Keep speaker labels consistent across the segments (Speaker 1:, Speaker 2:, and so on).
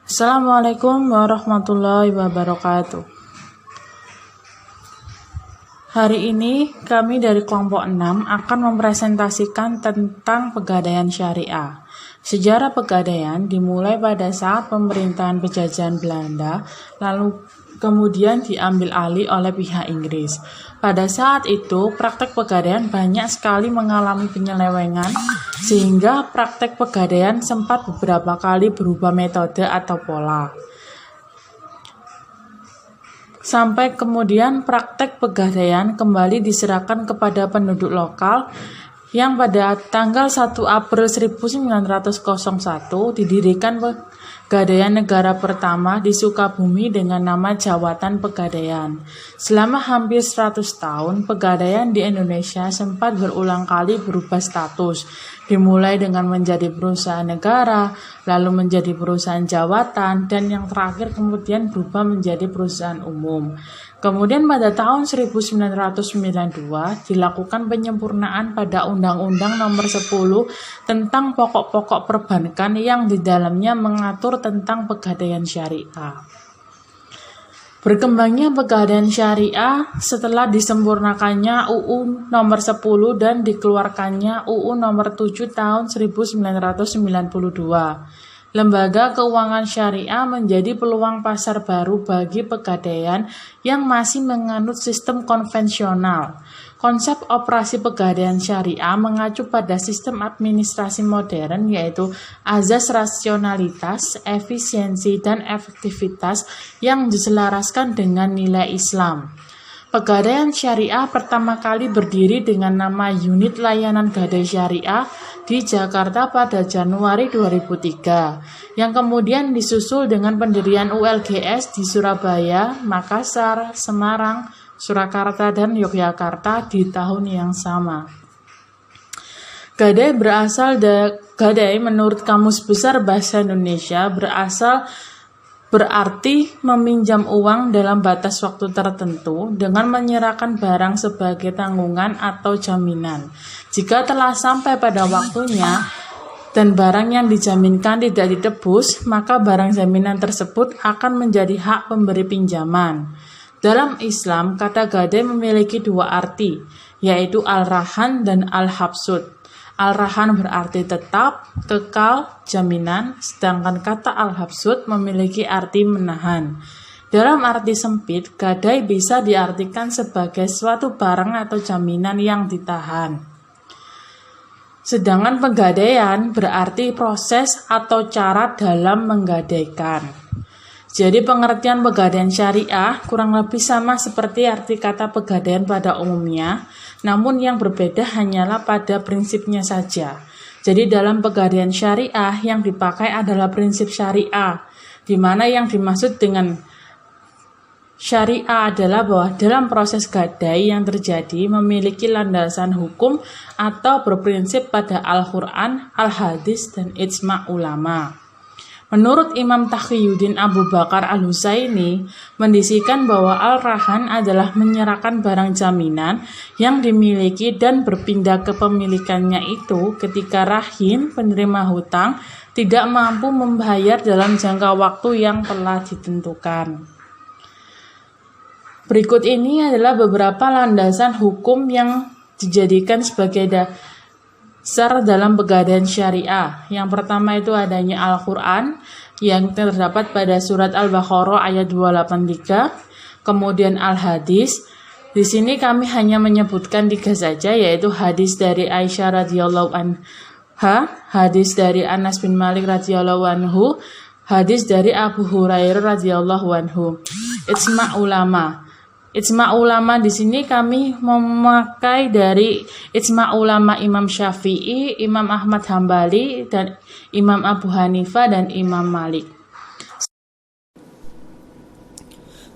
Speaker 1: Assalamualaikum warahmatullahi wabarakatuh. Hari ini kami dari kelompok 6 akan mempresentasikan tentang Pegadaian Syariah. Sejarah Pegadaian dimulai pada saat pemerintahan penjajahan Belanda, lalu kemudian diambil alih oleh pihak Inggris. Pada saat itu, praktek Pegadaian banyak sekali mengalami penyelewengan, sehingga praktek Pegadaian sempat beberapa kali berubah metode atau pola. Sampai kemudian praktek Pegadaian kembali diserahkan kepada penduduk lokal yang pada tanggal 1 April 1901 didirikan Pegadaian negara pertama di Sukabumi dengan nama Jawatan Pegadaian. Selama hampir 100 tahun, Pegadaian di Indonesia sempat berulang kali berubah status, dimulai dengan menjadi perusahaan negara, lalu menjadi perusahaan jawatan, dan yang terakhir kemudian berubah menjadi perusahaan umum. Kemudian pada tahun 1992 dilakukan penyempurnaan pada Undang-Undang Nomor 10 tentang pokok-pokok perbankan yang di dalamnya mengatur tentang Pegadaian Syariah. Berkembangnya Pegadaian Syariah setelah disempurnakannya UU Nomor 10 dan dikeluarkannya UU Nomor 7 tahun 1992. Lembaga keuangan syariah menjadi peluang pasar baru bagi Pegadaian yang masih menganut sistem konvensional. Konsep operasi Pegadaian syariah mengacu pada sistem administrasi modern, yaitu azas rasionalitas, efisiensi, dan efektivitas yang diselaraskan dengan nilai Islam. Pegadaian Syariah pertama kali berdiri dengan nama Unit Layanan Gadai Syariah di Jakarta pada Januari 2003, yang kemudian disusul dengan pendirian ULGS di Surabaya, Makassar, Semarang, Surakarta, dan Yogyakarta di tahun yang sama. Gadai Gadai menurut Kamus Besar Bahasa Indonesia berarti meminjam uang dalam batas waktu tertentu dengan menyerahkan barang sebagai tanggungan atau jaminan. Jika telah sampai pada waktunya dan barang yang dijaminkan tidak ditebus, maka barang jaminan tersebut akan menjadi hak pemberi pinjaman. Dalam Islam, kata gadai memiliki dua arti, yaitu al-rahan dan al-habsud. Al-rahan berarti tetap, kekal, jaminan, sedangkan kata al-habsud memiliki arti menahan. Dalam arti sempit, gadai bisa diartikan sebagai suatu barang atau jaminan yang ditahan. Sedangkan pegadaian berarti proses atau cara dalam menggadaikan. Jadi pengertian Pegadaian Syariah kurang lebih sama seperti arti kata pegadaian pada umumnya, namun yang berbeda hanyalah pada prinsipnya saja. Jadi dalam Pegadaian Syariah yang dipakai adalah prinsip syariah, di mana yang dimaksud dengan syariah adalah bahwa dalam proses gadai yang terjadi memiliki landasan hukum atau berprinsip pada Al-Quran, Al-Hadis, dan ijma' ulama. Menurut Imam Taqiyuddin Abu Bakar Al-Husaini, mendisikan bahwa al-rahan adalah menyerahkan barang jaminan yang dimiliki dan berpindah kepemilikannya itu ketika rahin penerima hutang tidak mampu membayar dalam jangka waktu yang telah ditentukan. Berikut ini adalah beberapa landasan hukum yang dijadikan sebagai dasar dalam Pegadaian Syariah. Yang pertama itu adanya Al-Quran yang terdapat pada surat Al-Baqarah ayat 283. Kemudian Al-Hadis. Di sini kami hanya menyebutkan 3 saja, yaitu hadis dari Aisyah radhiyallahu anha, hadis dari Anas bin Malik radhiyallahu anhu, hadis dari Abu Hurairah radhiyallahu anhu. Ijma' ulama. Ijma' ulama di sini kami memakai dari ijma' ulama Imam Syafi'i, Imam Ahmad Hambali, dan Imam Abu Hanifah dan Imam Malik.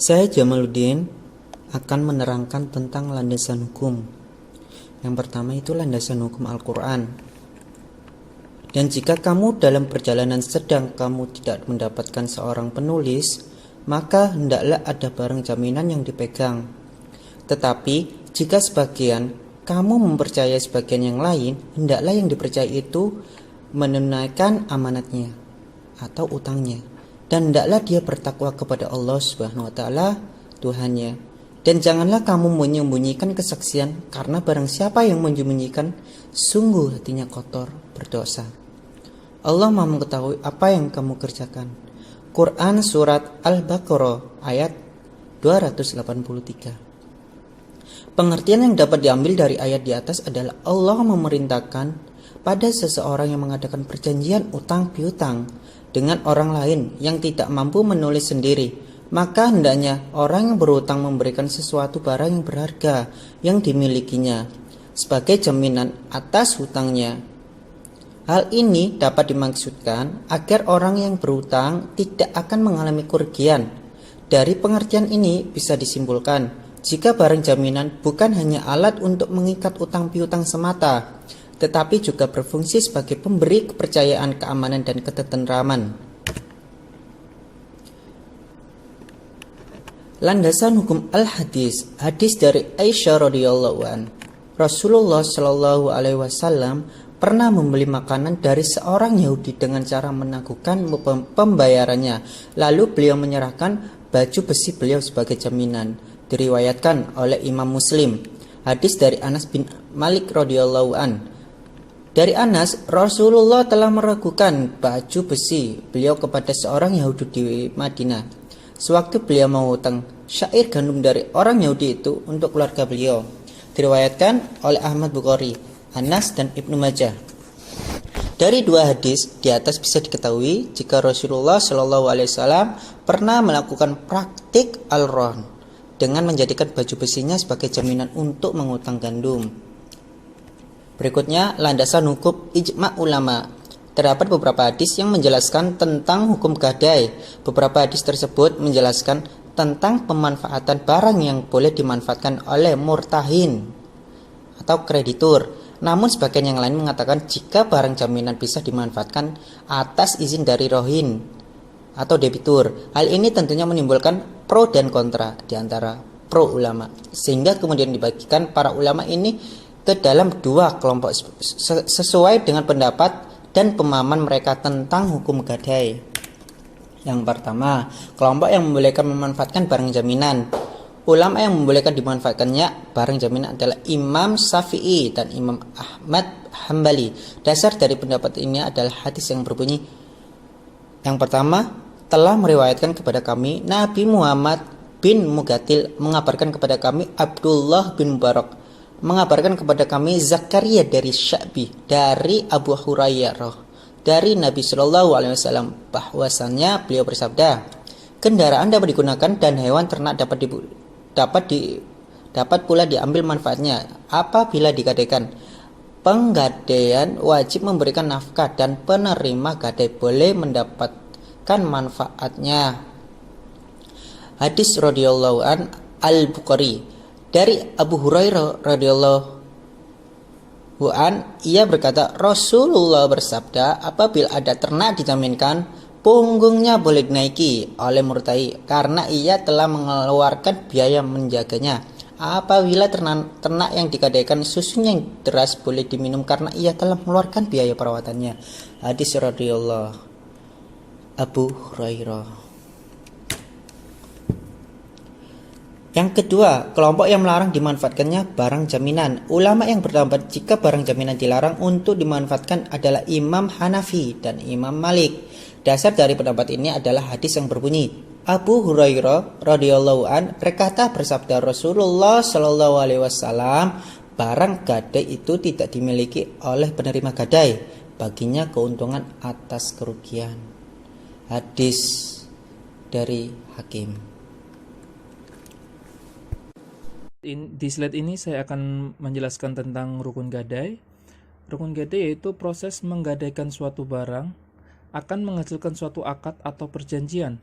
Speaker 2: Saya Jamaluddin akan menerangkan tentang landasan hukum. Yang pertama itu landasan hukum Al-Quran. Dan jika kamu dalam perjalanan sedang kamu tidak mendapatkan seorang penulis, maka hendaklah ada barang jaminan yang dipegang. Tetapi jika sebagian kamu mempercayai sebagian yang lain, hendaklah yang dipercayai itu menunaikan amanatnya atau utangnya. dan hendaklah dia bertakwa kepada Allah Subhanahu wa taala Tuhannya. Dan janganlah kamu menyembunyikan kesaksian, karena barang siapa yang menyembunyikan, sungguh hatinya kotor, berdosa. Allah Maha mengetahui apa yang kamu kerjakan. Quran Surat Al-Baqarah ayat 283. Pengertian yang dapat diambil dari ayat di atas adalah Allah memerintahkan pada seseorang yang mengadakan perjanjian utang piutang dengan orang lain yang tidak mampu menulis sendiri, maka hendaknya orang yang berutang memberikan sesuatu barang yang berharga yang dimilikinya sebagai jaminan atas hutangnya. Hal ini dapat dimaksudkan agar orang yang berutang tidak akan mengalami kerugian. Dari pengertian ini bisa disimpulkan, jika barang jaminan bukan hanya alat untuk mengikat utang piutang semata, tetapi juga berfungsi sebagai pemberi kepercayaan, keamanan, dan ketentraman. Landasan hukum al-hadis. Hadis dari Aisyah radhiyallahu an. Rasulullah shallallahu alaihi wasallam pernah membeli makanan dari seorang Yahudi dengan cara menangguhkan pembayarannya. Lalu beliau menyerahkan baju besi beliau sebagai jaminan. Diriwayatkan oleh Imam Muslim. Hadis dari Anas bin Malik radhiyallahu an. Dari Anas, Rasulullah telah meragukan baju besi beliau kepada seorang Yahudi di Madinah. Sewaktu beliau mengutang syair gandum dari orang Yahudi itu untuk keluarga beliau. Diriwayatkan oleh Ahmad Bukhari, Anas, dan Ibnu Majah. Dari dua hadis di atas bisa diketahui jika Rasulullah Shallallahu Alaihi Wasallam pernah melakukan praktik al-rahn dengan menjadikan baju besinya sebagai jaminan untuk mengutang gandum. Berikutnya landasan hukum ijma ulama. Terdapat beberapa hadis yang menjelaskan tentang hukum gadai. Beberapa hadis tersebut menjelaskan tentang pemanfaatan barang yang boleh dimanfaatkan oleh murtahin atau kreditur. Namun sebagian yang lain mengatakan jika barang jaminan bisa dimanfaatkan atas izin dari rohin atau debitur. Hal ini tentunya menimbulkan pro dan kontra di antara pro ulama, sehingga kemudian dibagikan para ulama ini ke dalam dua kelompok sesuai dengan pendapat dan pemahaman mereka tentang hukum gadai. Yang pertama, kelompok yang membolehkan memanfaatkan barang jaminan. Ulama yang membolehkan dimanfaatkannya barang jaminan adalah Imam Syafi'i dan Imam Ahmad Hambali. Dasar dari pendapat ini adalah hadis yang berbunyi, yang pertama, telah meriwayatkan kepada kami Nabi Muhammad bin Mugatil mengabarkan kepada kami Abdullah bin Mubarak mengabarkan kepada kami Zakaria dari Sya'bi dari Abu Hurairah dari Nabi Shallallahu Alaihi Wasallam bahwasannya beliau bersabda, kendaraan dapat digunakan dan hewan ternak dapat pula diambil manfaatnya apabila digadaikan. Penggadaian wajib memberikan nafkah dan penerima gadai boleh mendapatkan manfaatnya. Hadis radhiyallahu an Al-Bukhari dari Abu Hurairah radhiyallahu an, ia berkata, Rasulullah bersabda, apabila ada ternak dijaminkan, punggungnya boleh dinaiki oleh murtai karena ia telah mengeluarkan biaya menjaganya. Apabila ternak yang digadaikan, susunya yang deras boleh diminum karena ia telah mengeluarkan biaya perawatannya. Hadis radhiyallahu Abu Hurairah. Yang kedua, kelompok yang melarang dimanfaatkannya barang jaminan. Ulama yang berpendapat jika barang jaminan dilarang untuk dimanfaatkan adalah Imam Hanafi dan Imam Malik. Dasar dari pendapat ini adalah hadis yang berbunyi, Abu Hurairah radhiyallahu an berkata bersabda Rasulullah shallallahu alaihi wasallam, barang gadai itu tidak dimiliki oleh penerima gadai, baginya keuntungan atas kerugian. Hadis dari Hakim.
Speaker 3: Di slide ini saya akan menjelaskan tentang rukun gadai. Rukun gadai yaitu proses menggadaikan suatu barang akan menghasilkan suatu akad atau perjanjian.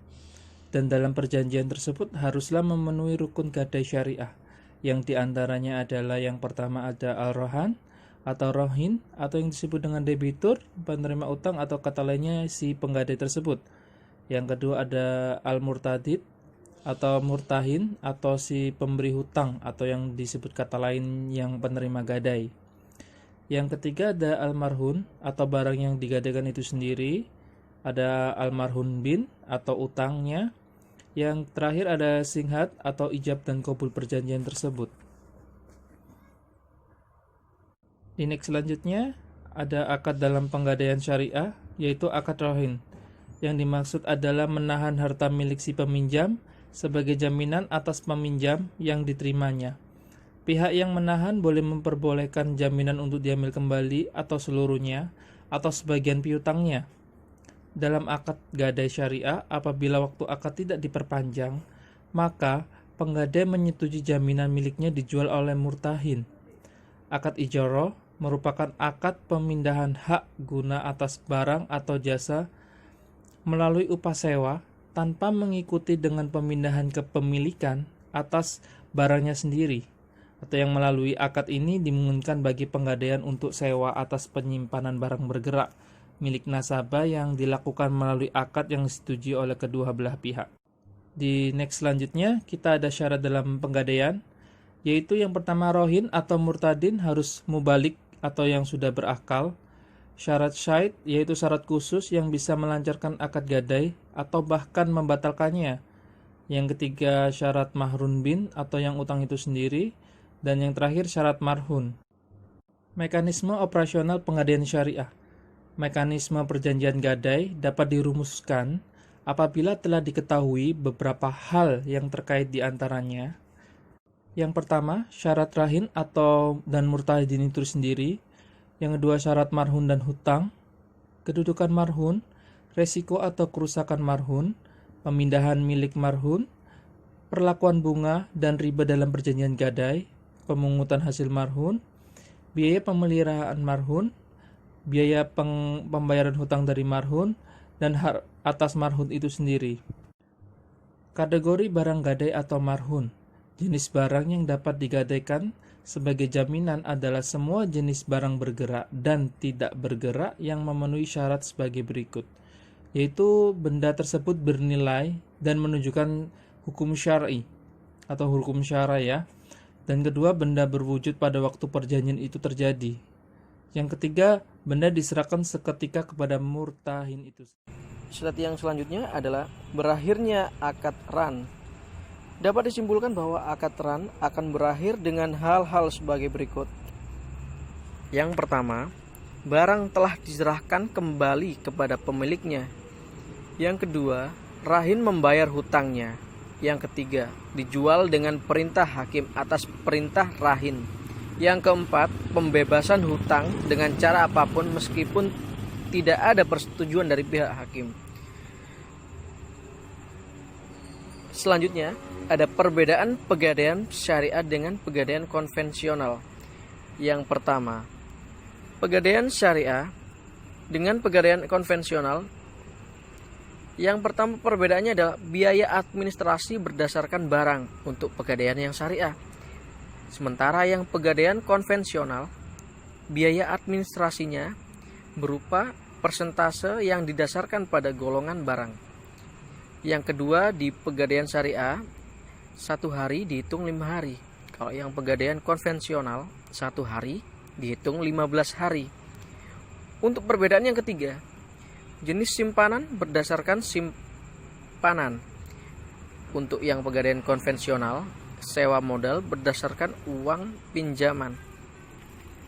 Speaker 3: Dan dalam perjanjian tersebut haruslah memenuhi rukun gadai syariah. Yang diantaranya adalah yang pertama ada al-rohan atau rohin atau yang disebut dengan debitur, penerima utang atau kata lainnya si penggadai tersebut. Yang kedua ada al-murtadid atau murtahin atau si pemberi hutang atau yang disebut kata lain yang penerima gadai. Yang ketiga ada almarhun atau barang yang digadaikan itu sendiri. ada almarhum bin atau utangnya. Yang terakhir ada singhat atau ijab dan qabul perjanjian tersebut. Di next selanjutnya ada akad dalam penggadaian syariah, yaitu akad rahin. Yang dimaksud adalah menahan harta milik si peminjam sebagai jaminan atas peminjam yang diterimanya. Pihak yang menahan boleh memperbolehkan jaminan untuk diambil kembali atau seluruhnya atau sebagian piutangnya. Dalam akad gadai syariah, apabila waktu akad tidak diperpanjang, maka penggadai menyetujui jaminan miliknya dijual oleh murtahin. Akad ijarah merupakan akad pemindahan hak guna atas barang atau jasa melalui upah sewa tanpa mengikuti dengan pemindahan kepemilikan atas barangnya sendiri, atau yang melalui akad ini dimungkinkan bagi penggadaian untuk sewa atas penyimpanan barang bergerak milik nasabah yang dilakukan melalui akad yang disetujui oleh kedua belah pihak. Di next selanjutnya kita ada syarat dalam penggadaian, yaitu yang pertama rohin atau murtadin harus mubalik atau yang sudah berakal. Syarat syait yaitu syarat khusus yang bisa melancarkan akad gadai atau bahkan membatalkannya. Yang ketiga syarat mahrun bin atau yang utang itu sendiri. Dan yang terakhir syarat marhun. Mekanisme operasional penggadaian syariah. Mekanisme perjanjian gadai dapat dirumuskan apabila telah diketahui beberapa hal yang terkait di antaranya. Yang pertama, syarat rahin atau dan murtadin itu sendiri. Yang kedua, syarat marhun dan hutang, kedudukan marhun, resiko atau kerusakan marhun, pemindahan milik marhun, perlakuan bunga dan riba dalam perjanjian gadai, pemungutan hasil marhun, biaya pemeliharaan marhun, biaya pembayaran hutang dari marhun, dan hak atas marhun itu sendiri. Kategori barang gadai atau marhun. Jenis barang yang dapat digadaikan sebagai jaminan adalah semua jenis barang bergerak dan tidak bergerak yang memenuhi syarat sebagai berikut, yaitu benda tersebut bernilai dan menunjukkan hukum syar'i atau hukum syara ya. Dan kedua, benda berwujud pada waktu perjanjian itu terjadi. Yang ketiga, benda diserahkan seketika kepada murtahin itu.
Speaker 4: Syarat yang selanjutnya adalah berakhirnya akad ran. Dapat disimpulkan bahwa akad ran akan berakhir dengan hal-hal sebagai berikut. Yang pertama, barang telah diserahkan kembali kepada pemiliknya. Yang kedua, rahin membayar hutangnya. Yang ketiga, dijual dengan perintah hakim atas perintah rahin. Yang keempat, pembebasan hutang dengan cara apapun meskipun tidak ada persetujuan dari pihak hakim. Selanjutnya, ada perbedaan pegadaian syariah dengan pegadaian konvensional. Yang pertama, pegadaian syariah dengan pegadaian konvensional. Yang pertama perbedaannya adalah biaya administrasi berdasarkan barang untuk pegadaian yang syariah. Sementara yang pegadaian konvensional, biaya administrasinya berupa persentase yang didasarkan pada golongan barang. Yang kedua, di pegadaian syariah 1 hari dihitung 5 hari. Kalau yang pegadaian konvensional 1 hari dihitung 15 hari. Untuk perbedaan yang ketiga, jenis simpanan berdasarkan simpanan. Untuk yang pegadaian konvensional, sewa modal berdasarkan uang pinjaman.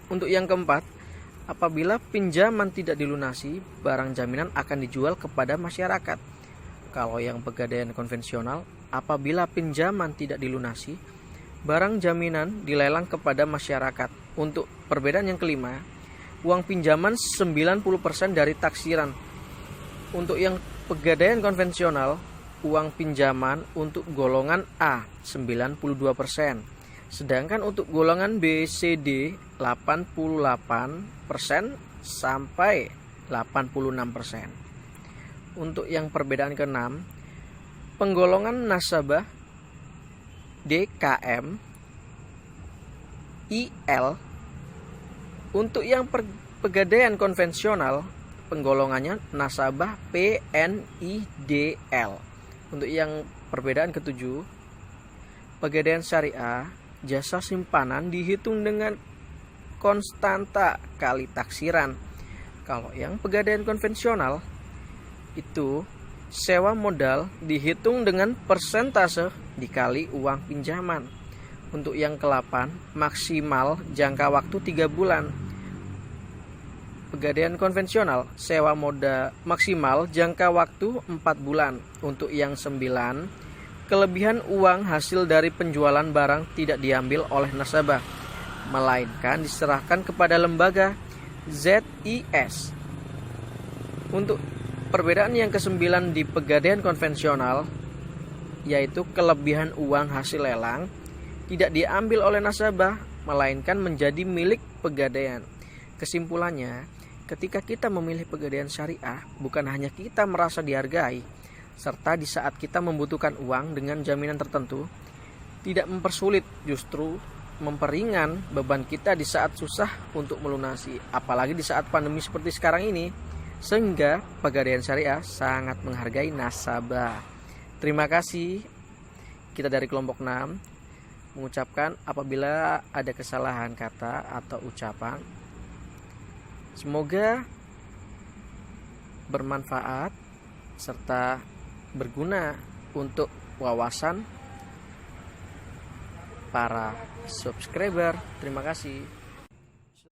Speaker 4: Untuk yang keempat, apabila pinjaman tidak dilunasi, barang jaminan akan dijual kepada masyarakat. Kalau yang pegadaian konvensional, apabila pinjaman tidak dilunasi, barang jaminan dilelang kepada masyarakat. Untuk perbedaan yang kelima, uang pinjaman 90% dari taksiran. Untuk yang pegadaian konvensional, uang pinjaman untuk golongan A 92%, sedangkan untuk golongan B, C, D 88% sampai 86%. Untuk yang perbedaan ke-6, penggolongan nasabah DKM IL. Untuk yang pegadaian konvensional, penggolongannya nasabah PNIDL. Untuk yang perbedaan ke-7, pegadaian syariah, jasa simpanan dihitung dengan konstanta kali taksiran. Kalau yang pegadaian konvensional, itu sewa modal dihitung dengan persentase dikali uang pinjaman. Untuk yang ke-8, maksimal jangka waktu 3 bulan. Pegadaian konvensional, sewa modal maksimal jangka waktu 4 bulan. Untuk yang 9, kelebihan uang hasil dari penjualan barang tidak diambil oleh nasabah, melainkan diserahkan kepada lembaga ZIS. Untuk perbedaan yang ke-9 di pegadaian konvensional, yaitu kelebihan uang hasil lelang tidak diambil oleh nasabah, melainkan menjadi milik pegadaian. Kesimpulannya, ketika kita memilih pegadaian syariah, bukan hanya kita merasa dihargai, serta di saat kita membutuhkan uang dengan jaminan tertentu, tidak mempersulit, justru memperingan beban kita di saat susah untuk melunasi, apalagi di saat pandemi seperti sekarang ini, sehingga pegadaian syariah sangat menghargai nasabah. Terima kasih. Kita dari kelompok 6 mengucapkan apabila ada kesalahan kata atau ucapan. Semoga bermanfaat serta berguna untuk wawasan para subscriber. Terima kasih.